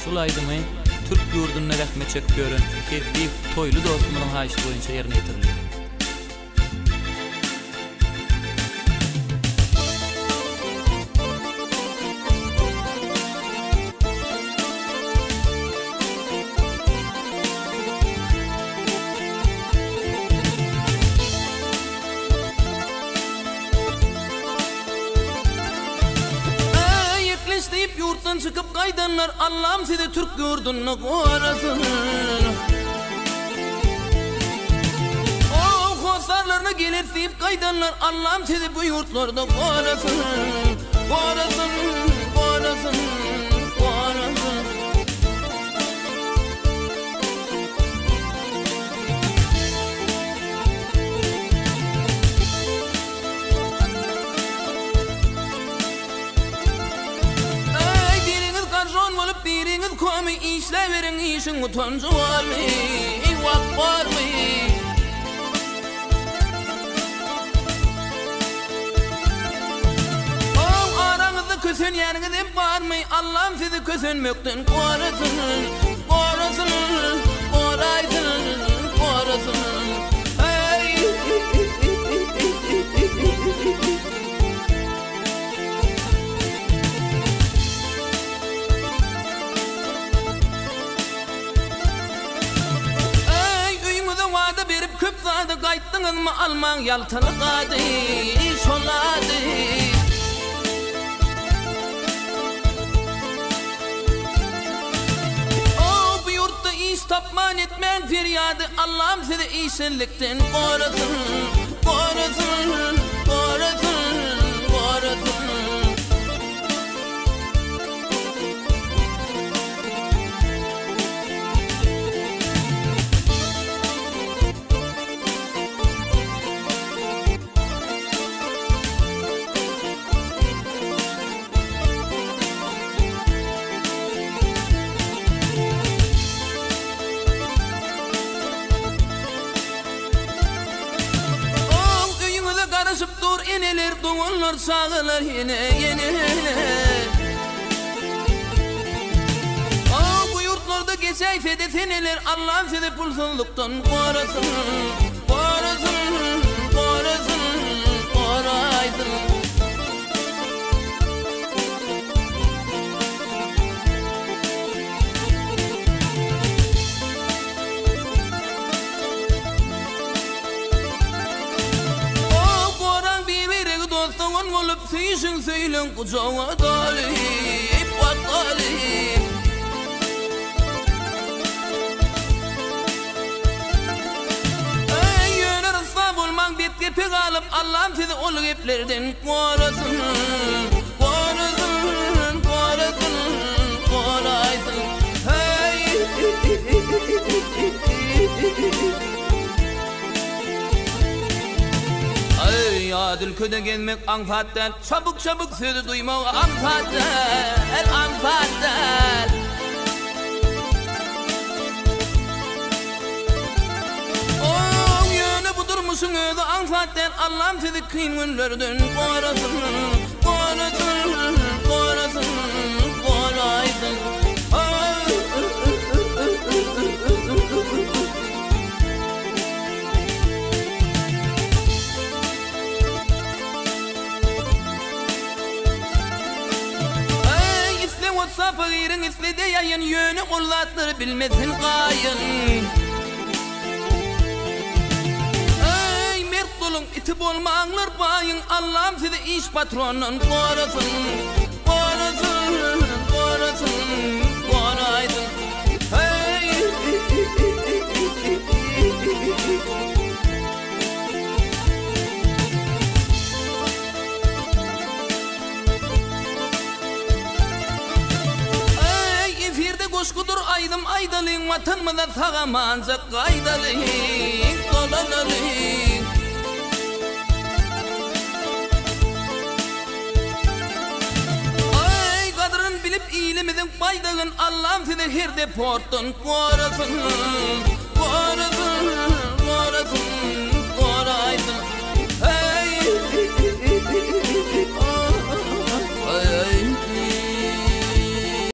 Şulaydymy Türk ýurdunyna rahmet çekip gören bir toylu dostumyň haýyşy boýunça ýerine ýetirildi. İsteyip yurttan çıkıp kaydanlar, Allah'ım sizi Türk yurdunu korasın. O kosarlarına gelir deyip kaydanlar, Allah'ım sizi bu yurtlarda korasın. Korasın, korasın, korasın. Biriniz komi işleverin işin utancı var mı? Vak var mı? O aranızda kösün yeriniz hep var mı? Allah'ım sizi kösünmekten korasın, korasın, korasın, korasın. Köp zada qaytdınız mı Alman yaltılıqadı, şoladı. O bu yurtta iş tapman etmen feryadı, Allah'ım sizi işinlikten korasın, korasın, korasın, korasın. Dur eneler, doğanlar, sağlar yine yeneler. Bu yurtlarda geçeyse de seneler, Allah'ım sizi pulsuzluktan korasın, korasın, korasın, korasın. Olup seyişin seylen kucağa dalip batalip. Yöner ıslah olmak bitki pek alıp, Allah'ım sizi ol geplerden korasın, korasın, korasın, korasın. Adil köde gelmek anfattel, çabuk çabuk sözü duymak anfattel, anfattel. O yönü budur musun öde anfattel, Allah'ım sizi kıyın günlerden korasın, korasın, korasın, korasın. Fakirin istedi yayın, yönü kullatları bilmesin kayın. Ey mert olun, itip olmağınlar bayın, Allah'ım sizi iş patronun korasın, korasın, korasın, korasın. Koşkudur aydım aydalıyım, vatanmada sağamanca kaydalıyım, dolanalıyım. Ay kadrın bilip iyilimizin faydağın, Allah'ım sizi her deportun korasın, korasın, korasın.